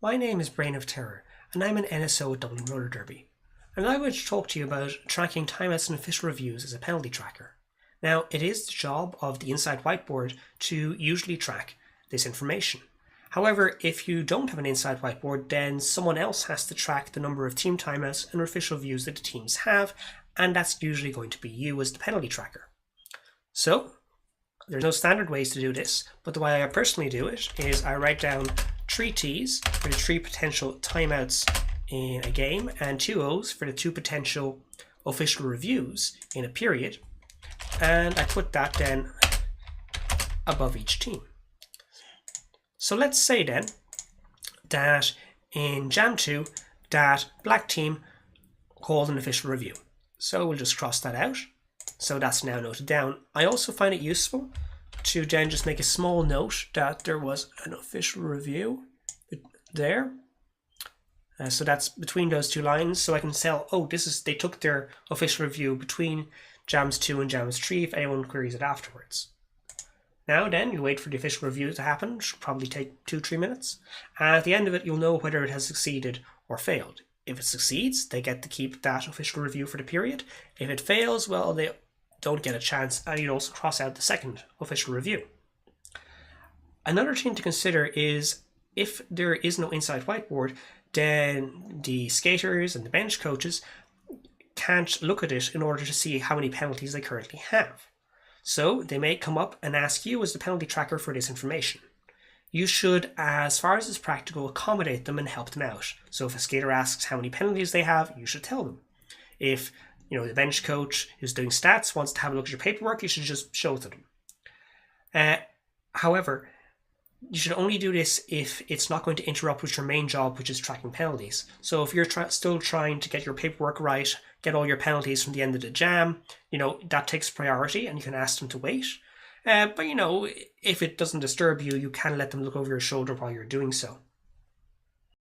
My name is Brain of Terror, and I'm an NSO at Dublin Roller Derby. And I would talk to you about tracking timeouts and official reviews as a penalty tracker. Now, it is the job of the inside whiteboard to usually track this information. However, if you don't have an inside whiteboard, then someone else has to track the number of team timeouts and official reviews that the teams have, and that's usually going to be you as the penalty tracker. So, there's no standard ways to do this, but the way I personally do it is I write down 3 T's for the 3 potential timeouts in a game and 2 O's for the 2 potential official reviews in a period, and I put that then above each team. So let's say then that in Jam 2 that black team called an official review. So we'll just cross that out. So that's now noted down. I also find it useful to then just make a small note that there was an official review there. So that's between those 2 lines, so I can tell, oh, they took their official review between Jams 2 and Jams 3 if anyone queries it afterwards. Now then, you wait for the official review to happen, which will probably take 2-3 minutes. And at the end of it, you'll know whether it has succeeded or failed. If it succeeds, they get to keep that official review for the period. If it fails, well, they don't get a chance, and you'd also cross out the second official review. Another thing to consider is if there is no inside whiteboard, then the skaters and the bench coaches can't look at it in order to see how many penalties they currently have. So they may come up and ask you as the penalty tracker for this information. You should, as far as is practical, accommodate them and help them out. So if a skater asks how many penalties they have, you should tell them. If the bench coach who's doing stats wants to have a look at your paperwork, you should just show it to them. However, you should only do this if it's not going to interrupt with your main job, which is tracking penalties. So if you're still trying to get your paperwork right, get all your penalties from the end of the jam, that takes priority and you can ask them to wait. But if it doesn't disturb you, you can let them look over your shoulder while you're doing so.